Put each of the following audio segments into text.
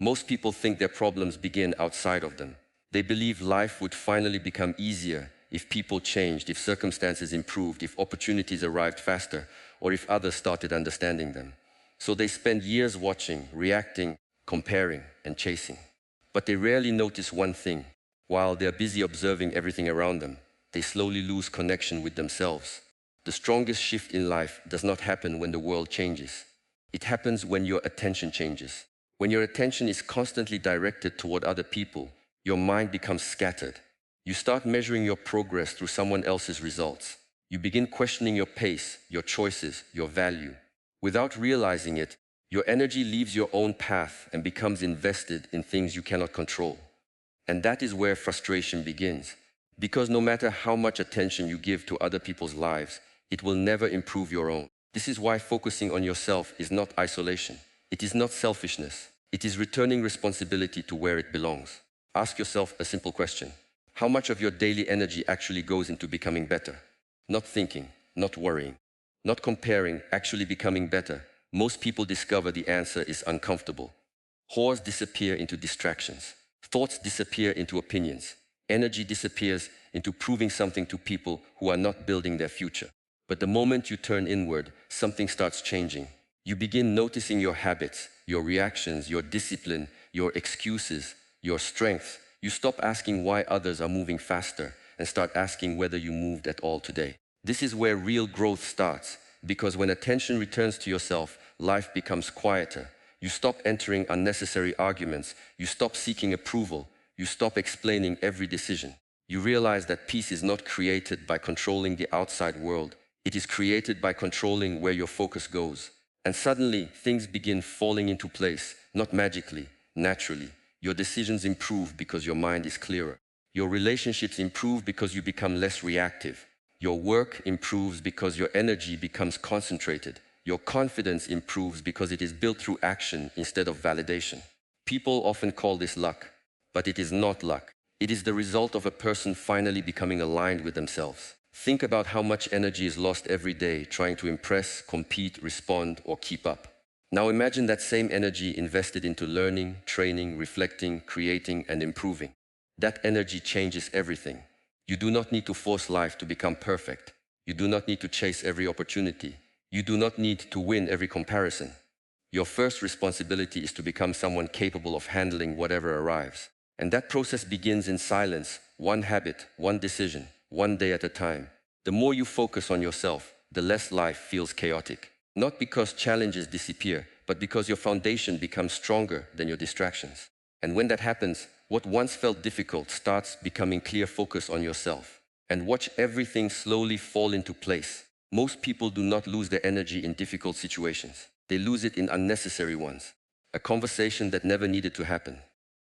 Most people think their problems begin outside of them. They believe life would finally become easier if people changed, if circumstances improved, if opportunities arrived faster, or if others started understanding them. So they spend years watching, reacting, comparing, and chasing. But they rarely notice one thing. While they're busy observing everything around them, they slowly lose connection with themselves. The strongest shift in life does not happen when the world changes. It happens when your attention changes. When your attention is constantly directed toward other people, your mind becomes scattered. You start measuring your progress through someone else's results. You begin questioning your pace, your choices, your value. Without realizing it, your energy leaves your own path and becomes invested in things you cannot control. And that is where frustration begins. Because no matter how much attention you give to other people's lives, it will never improve your own. This is why focusing on yourself is not isolation. It is not selfishness. It is returning responsibility to where it belongs. Ask yourself a simple question. How much of your daily energy actually goes into becoming better? Not thinking, not worrying, not comparing, actually becoming better. Most people discover the answer is uncomfortable. Horrors disappear into distractions. Thoughts disappear into opinions. Energy disappears into proving something to people who are not building their future. But the moment you turn inward, something starts changing. You begin noticing your habits, your reactions, your discipline, your excuses, your strength. You stop asking why others are moving faster and start asking whether you moved at all today. This is where real growth starts, because when attention returns to yourself, life becomes quieter. You stop entering unnecessary arguments. You stop seeking approval. You stop explaining every decision. You realize that peace is not created by controlling the outside world. It is created by controlling where your focus goes. And suddenly, things begin falling into place, not magically, naturally. Your decisions improve because your mind is clearer. Your relationships improve because you become less reactive. Your work improves because your energy becomes concentrated. Your confidence improves because it is built through action instead of validation. People often call this luck, but it is not luck. It is the result of a person finally becoming aligned with themselves. Think about how much energy is lost every day trying to impress, compete, respond, or keep up. Now imagine that same energy invested into learning, training, reflecting, creating, and improving. That energy changes everything. You do not need to force life to become perfect. You do not need to chase every opportunity. You do not need to win every comparison. Your first responsibility is to become someone capable of handling whatever arrives. And that process begins in silence, one habit, one decision, one day at a time. The more you focus on yourself, the less life feels chaotic. Not because challenges disappear, but because your foundation becomes stronger than your distractions. And when that happens, what once felt difficult starts becoming clear focus on yourself. And watch everything slowly fall into place. Most people do not lose their energy in difficult situations. They lose it in unnecessary ones. A conversation that never needed to happen.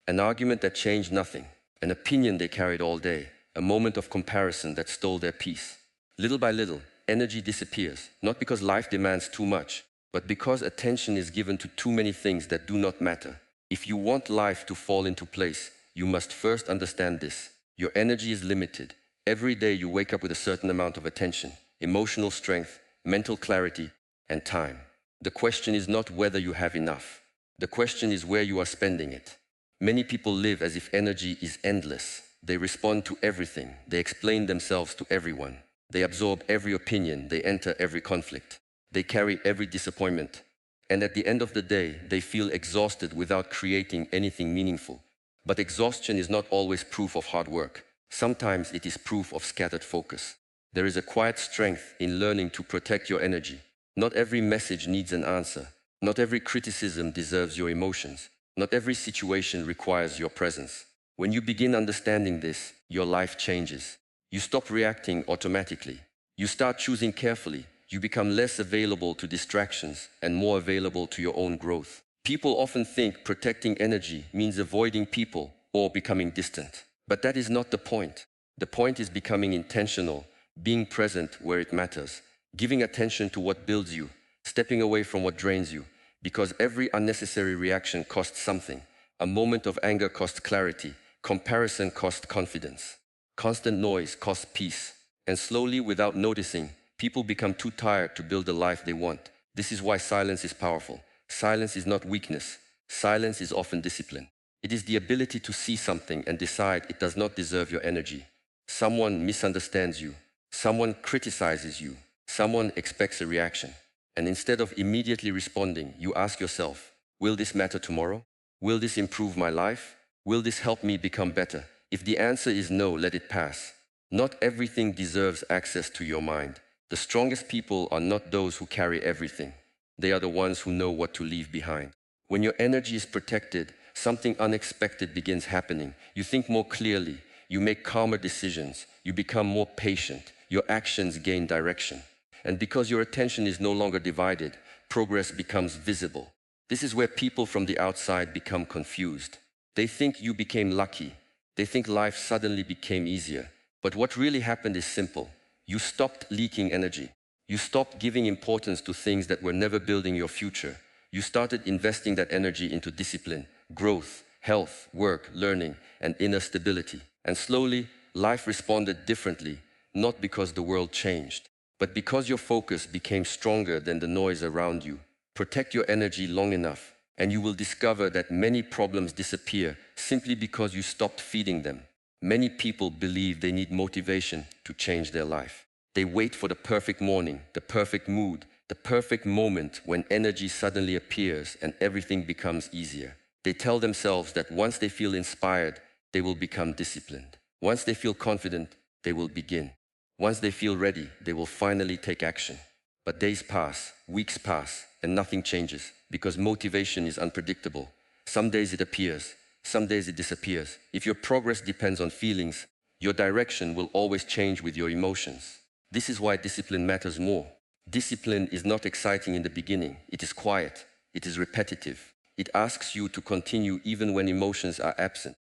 An argument that changed nothing. An opinion they carried all day. A moment of comparison that stole their peace. Little by little, energy disappears, not because life demands too much, but because attention is given to too many things that do not matter. If you want life to fall into place, you must first understand this. Your energy is limited. Every day you wake up with a certain amount of attention, emotional strength, mental clarity, and time. The question is not whether you have enough. The question is where you are spending it. Many people live as if energy is endless. They respond to everything. They explain themselves to everyone. They absorb every opinion. They enter every conflict. They carry every disappointment. And at the end of the day, they feel exhausted without creating anything meaningful. But exhaustion is not always proof of hard work. Sometimes it is proof of scattered focus. There is a quiet strength in learning to protect your energy. Not every message needs an answer. Not every criticism deserves your emotions. Not every situation requires your presence. When you begin understanding this, your life changes. You stop reacting automatically. You start choosing carefully. You become less available to distractions and more available to your own growth. People often think protecting energy means avoiding people or becoming distant. But that is not the point. The point is becoming intentional, being present where it matters, giving attention to what builds you, stepping away from what drains you, because every unnecessary reaction costs something. A moment of anger costs clarity. Comparison costs confidence. Constant noise costs peace. And slowly, without noticing, people become too tired to build the life they want. This is why silence is powerful. Silence is not weakness. Silence is often discipline. It is the ability to see something and decide it does not deserve your energy. Someone misunderstands you. Someone criticizes you. Someone expects a reaction. And instead of immediately responding, you ask yourself, will this matter tomorrow? Will this improve my life? Will this help me become better? If the answer is no, let it pass. Not everything deserves access to your mind. The strongest people are not those who carry everything. They are the ones who know what to leave behind. When your energy is protected, something unexpected begins happening. You think more clearly. You make calmer decisions. You become more patient. Your actions gain direction. And because your attention is no longer divided, progress becomes visible. This is where people from the outside become confused. They think you became lucky. They think life suddenly became easier. But what really happened is simple. You stopped leaking energy. You stopped giving importance to things that were never building your future. You started investing that energy into discipline, growth, health, work, learning, and inner stability. And slowly, life responded differently, not because the world changed, but because your focus became stronger than the noise around you. Protect your energy long enough, and you will discover that many problems disappear simply because you stopped feeding them. Many people believe they need motivation to change their life. They wait for the perfect morning, the perfect mood, the perfect moment when energy suddenly appears and everything becomes easier. They tell themselves that once they feel inspired, they will become disciplined. Once they feel confident, they will begin. Once they feel ready, they will finally take action. But days pass, weeks pass, and nothing changes because motivation is unpredictable. Some days it appears, some days it disappears. If your progress depends on feelings, your direction will always change with your emotions. This is why discipline matters more. Discipline is not exciting in the beginning. It is quiet. It is repetitive. It asks you to continue even when emotions are absent.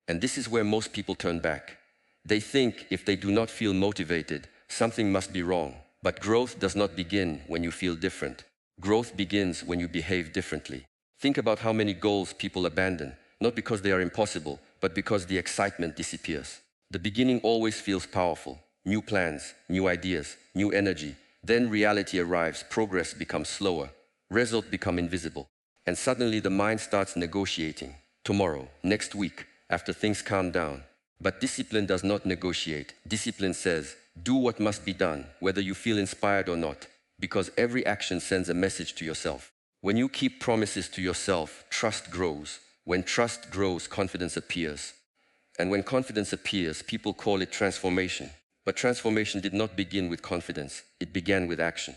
And this is where most people turn back. They think if they do not feel motivated, something must be wrong. But growth does not begin when you feel different. Growth begins when you behave differently. Think about how many goals people abandon, not because they are impossible, but because the excitement disappears. The beginning always feels powerful. New plans, new ideas, new energy. Then reality arrives, progress becomes slower, results become invisible. And suddenly the mind starts negotiating. Tomorrow, next week, after things calm down. But discipline does not negotiate. Discipline says, do what must be done, whether you feel inspired or not, because every action sends a message to yourself. When you keep promises to yourself, trust grows. When trust grows, confidence appears. And when confidence appears, people call it transformation. But transformation did not begin with confidence. It began with action.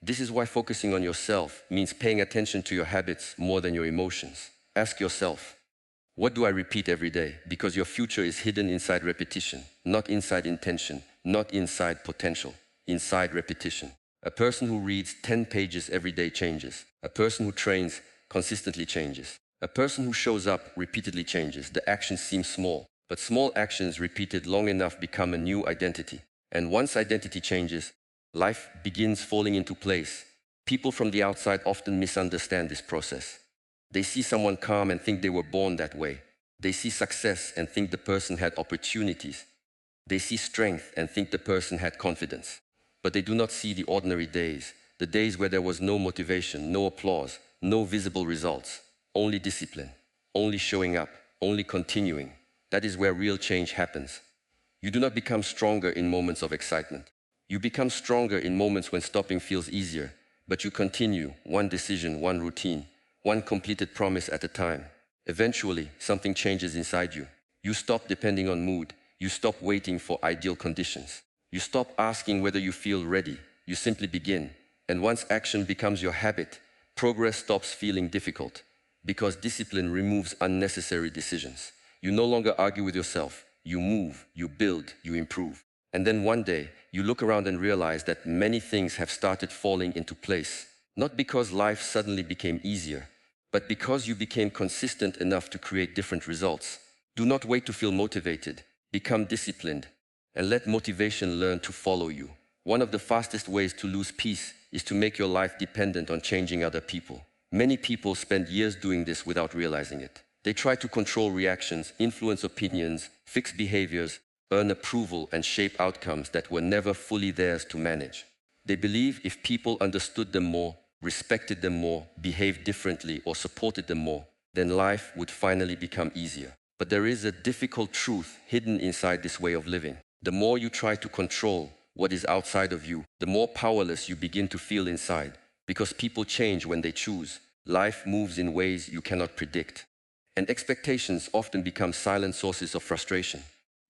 This is why focusing on yourself means paying attention to your habits more than your emotions. Ask yourself, what do I repeat every day? Because your future is hidden inside repetition, not inside intention, not inside potential, inside repetition. A person who reads 10 pages every day changes. A person who trains consistently changes. A person who shows up repeatedly changes. The actions seem small, but small actions repeated long enough become a new identity. And once identity changes, life begins falling into place. People from the outside often misunderstand this process. They see someone calm and think they were born that way. They see success and think the person had opportunities. They see strength and think the person had confidence. But they do not see the ordinary days, the days where there was no motivation, no applause, no visible results, only discipline, only showing up, only continuing. That is where real change happens. You do not become stronger in moments of excitement. You become stronger in moments when stopping feels easier, but you continue, one decision, one routine, one completed promise at a time. Eventually, something changes inside you. You stop depending on mood. You stop waiting for ideal conditions. You stop asking whether you feel ready. You simply begin. And once action becomes your habit, progress stops feeling difficult because discipline removes unnecessary decisions. You no longer argue with yourself. You move, you build, you improve. And then one day, you look around and realize that many things have started falling into place. Not because life suddenly became easier, but because you became consistent enough to create different results. Do not wait to feel motivated. Become disciplined. And let motivation learn to follow you. One of the fastest ways to lose peace is to make your life dependent on changing other people. Many people spend years doing this without realizing it. They try to control reactions, influence opinions, fix behaviors, earn approval, and shape outcomes that were never fully theirs to manage. They believe if people understood them more, respected them more, behaved differently, or supported them more, then life would finally become easier. But there is a difficult truth hidden inside this way of living. The more you try to control what is outside of you, the more powerless you begin to feel inside. Because people change when they choose. Life moves in ways you cannot predict. And expectations often become silent sources of frustration.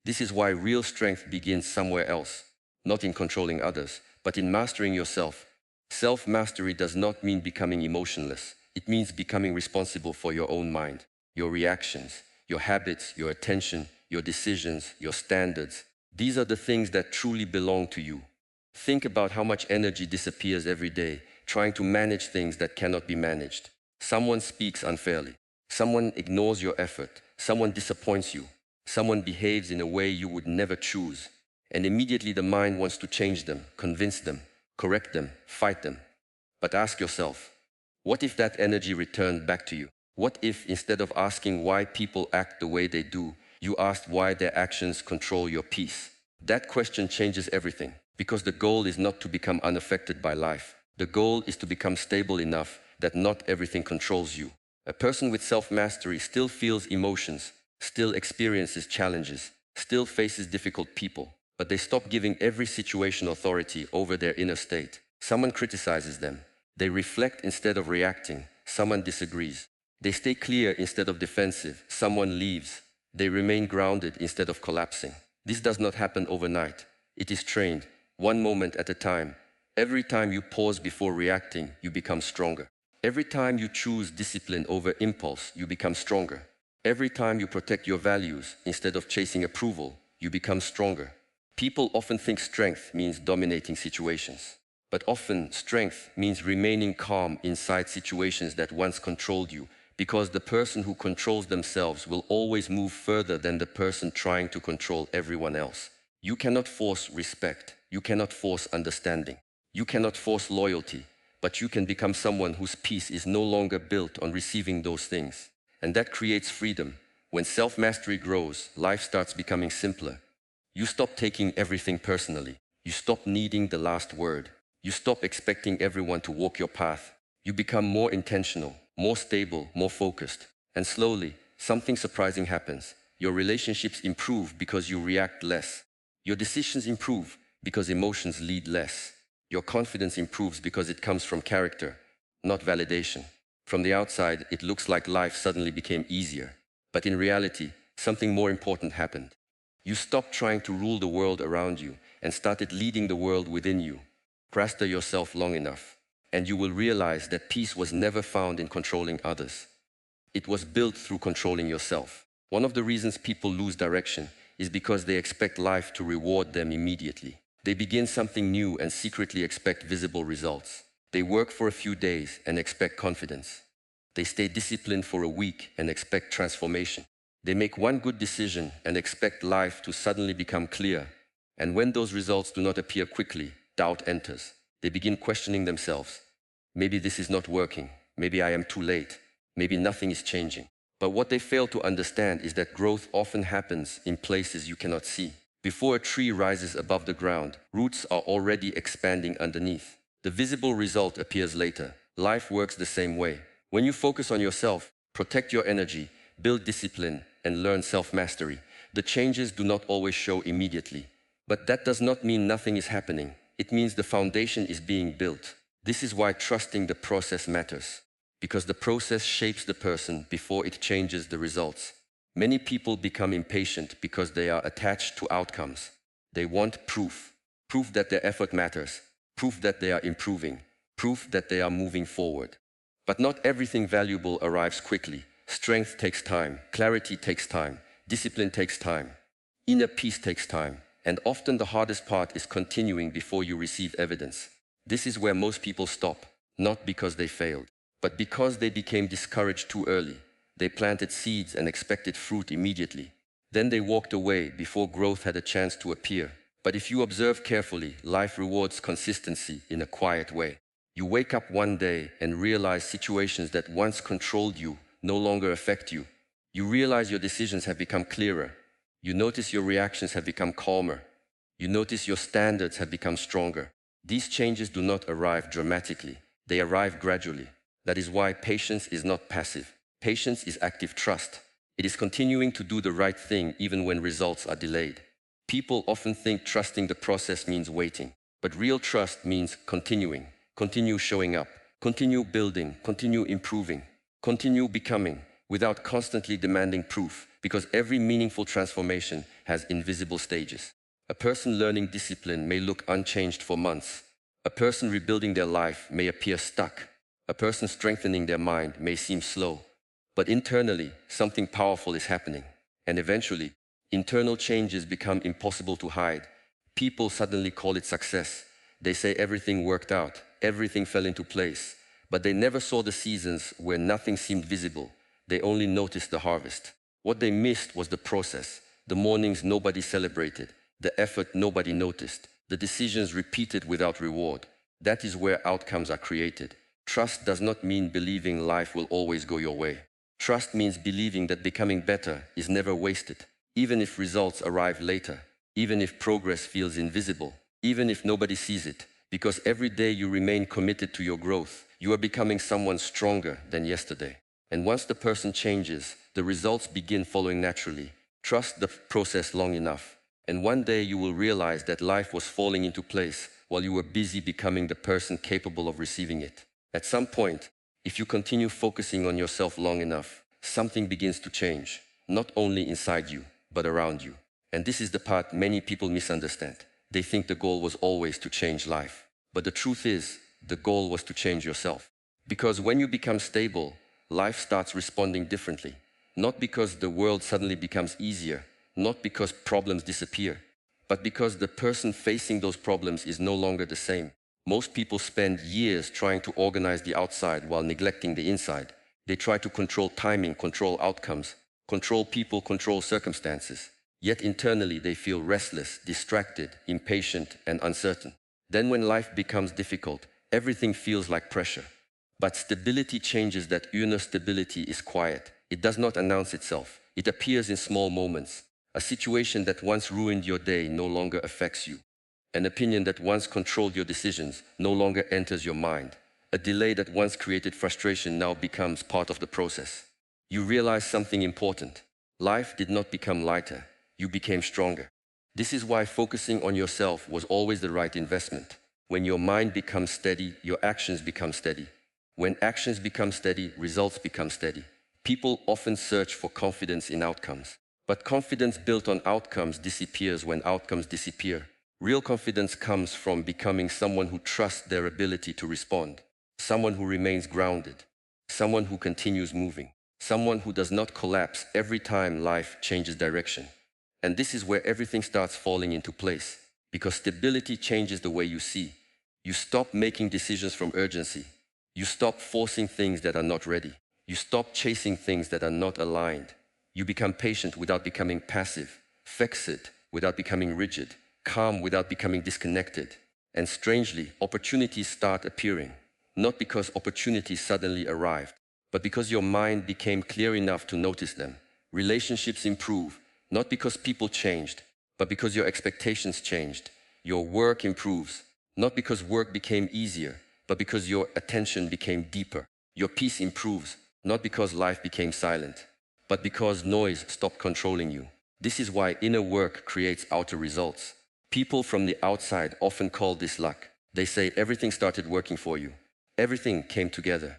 This is why real strength begins somewhere else, not in controlling others, but in mastering yourself. Self-mastery does not mean becoming emotionless. It means becoming responsible for your own mind, your reactions, your habits, your attention, your decisions, your standards. These are the things that truly belong to you. Think about how much energy disappears every day trying to manage things that cannot be managed. Someone speaks unfairly. Someone ignores your effort. Someone disappoints you. Someone behaves in a way you would never choose. And immediately the mind wants to change them, convince them, correct them, fight them. But ask yourself, what if that energy returned back to you? What if, instead of asking why people act the way they do, you asked why their actions control your peace? That question changes everything, because the goal is not to become unaffected by life. The goal is to become stable enough that not everything controls you. A person with self-mastery still feels emotions, still experiences challenges, still faces difficult people, but they stop giving every situation authority over their inner state. Someone criticizes them. They reflect instead of reacting. Someone disagrees. They stay clear instead of defensive. Someone leaves. They remain grounded instead of collapsing. This does not happen overnight. It is trained, one moment at a time. Every time you pause before reacting, you become stronger. Every time you choose discipline over impulse, you become stronger. Every time you protect your values instead of chasing approval, you become stronger. People often think strength means dominating situations. But often, strength means remaining calm inside situations that once controlled you, because the person who controls themselves will always move further than the person trying to control everyone else. You cannot force respect. You cannot force understanding. You cannot force loyalty. But you can become someone whose peace is no longer built on receiving those things. And that creates freedom. When self-mastery grows, life starts becoming simpler. You stop taking everything personally. You stop needing the last word. You stop expecting everyone to walk your path. You become more intentional, more stable, more focused. And slowly, something surprising happens. Your relationships improve because you react less. Your decisions improve because emotions lead less. Your confidence improves because it comes from character, not validation. From the outside, it looks like life suddenly became easier. But in reality, something more important happened. You stopped trying to rule the world around you and started leading the world within you. Master yourself long enough, and you will realize that peace was never found in controlling others. It was built through controlling yourself. One of the reasons people lose direction is because they expect life to reward them immediately. They begin something new and secretly expect visible results. They work for a few days and expect confidence. They stay disciplined for a week and expect transformation. They make one good decision and expect life to suddenly become clear. And when those results do not appear quickly, doubt enters. They begin questioning themselves. Maybe this is not working. Maybe I am too late. Maybe nothing is changing. But what they fail to understand is that growth often happens in places you cannot see. Before a tree rises above the ground, roots are already expanding underneath. The visible result appears later. Life works the same way. When you focus on yourself, protect your energy, build discipline, and learn self-mastery, the changes do not always show immediately. But that does not mean nothing is happening. It means the foundation is being built. This is why trusting the process matters, because the process shapes the person before it changes the results. Many people become impatient because they are attached to outcomes. They want proof, proof that their effort matters, proof that they are improving, proof that they are moving forward. But not everything valuable arrives quickly. Strength takes time, clarity takes time, discipline takes time, inner peace takes time. And often the hardest part is continuing before you receive evidence. This is where most people stop, not because they failed, but because they became discouraged too early. They planted seeds and expected fruit immediately. Then they walked away before growth had a chance to appear. But if you observe carefully, life rewards consistency in a quiet way. You wake up one day and realize situations that once controlled you no longer affect you. You realize your decisions have become clearer. You notice your reactions have become calmer. You notice your standards have become stronger. These changes do not arrive dramatically. They arrive gradually. That is why patience is not passive. Patience is active trust. It is continuing to do the right thing even when results are delayed. People often think trusting the process means waiting, but real trust means continuing. Continue showing up, continue building, continue improving, continue becoming, without constantly demanding proof, because every meaningful transformation has invisible stages. A person learning discipline may look unchanged for months. A person rebuilding their life may appear stuck. A person strengthening their mind may seem slow. But internally, something powerful is happening. And eventually, internal changes become impossible to hide. People suddenly call it success. They say everything worked out, everything fell into place. But they never saw the seasons where nothing seemed visible. They only noticed the harvest. What they missed was the process, the mornings nobody celebrated, the effort nobody noticed, the decisions repeated without reward. That is where outcomes are created. Trust does not mean believing life will always go your way. Trust means believing that becoming better is never wasted, even if results arrive later, even if progress feels invisible, even if nobody sees it, because every day you remain committed to your growth, you are becoming someone stronger than yesterday. And once the person changes, the results begin following naturally. Trust the process long enough, and one day you will realize that life was falling into place while you were busy becoming the person capable of receiving it. At some point, if you continue focusing on yourself long enough, something begins to change, not only inside you, but around you. And this is the part many people misunderstand. They think the goal was always to change life. But the truth is, the goal was to change yourself. Because when you become stable, life starts responding differently. Not because the world suddenly becomes easier, not because problems disappear, but because the person facing those problems is no longer the same. Most people spend years trying to organize the outside while neglecting the inside. They try to control timing, control outcomes, control people, control circumstances. Yet internally they feel restless, distracted, impatient, and uncertain. Then when life becomes difficult, everything feels like pressure. But stability changes. That inner stability is quiet. It does not announce itself. It appears in small moments. A situation that once ruined your day no longer affects you. An opinion that once controlled your decisions no longer enters your mind. A delay that once created frustration now becomes part of the process. You realize something important. Life did not become lighter. You became stronger. This is why focusing on yourself was always the right investment. When your mind becomes steady, your actions become steady. When actions become steady, results become steady. People often search for confidence in outcomes. But confidence built on outcomes disappears when outcomes disappear. Real confidence comes from becoming someone who trusts their ability to respond, someone who remains grounded, someone who continues moving, someone who does not collapse every time life changes direction. And this is where everything starts falling into place, because stability changes the way you see. You stop making decisions from urgency. You stop forcing things that are not ready. You stop chasing things that are not aligned. You become patient without becoming passive, fixed without becoming rigid, calm without becoming disconnected. And strangely, opportunities start appearing, not because opportunities suddenly arrived, but because your mind became clear enough to notice them. Relationships improve, not because people changed, but because your expectations changed. Your work improves, not because work became easier, but because your attention became deeper. Your peace improves, not because life became silent, but because noise stopped controlling you. This is why inner work creates outer results. People from the outside often call this luck. They say everything started working for you. Everything came together.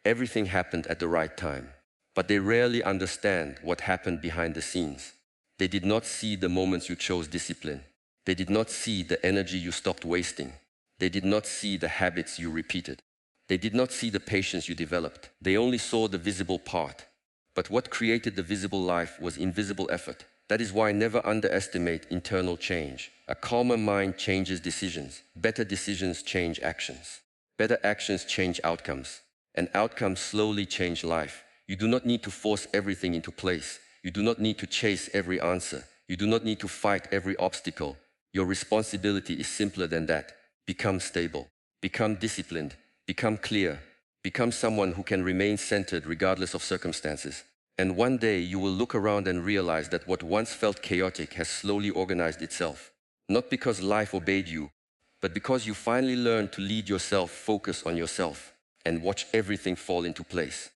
Everything happened at the right time. But they rarely understand what happened behind the scenes. They did not see the moments you chose discipline. They did not see the energy you stopped wasting. They did not see the habits you repeated. They did not see the patience you developed. They only saw the visible part. But what created the visible life was invisible effort. That is why never underestimate internal change. A calmer mind changes decisions. Better decisions change actions. Better actions change outcomes. And outcomes slowly change life. You do not need to force everything into place. You do not need to chase every answer. You do not need to fight every obstacle. Your responsibility is simpler than that. Become stable. Become disciplined. Become clear. Become someone who can remain centered regardless of circumstances. And one day you will look around and realize that what once felt chaotic has slowly organized itself. Not because life obeyed you, but because you finally learned to lead yourself, focus on yourself, and watch everything fall into place.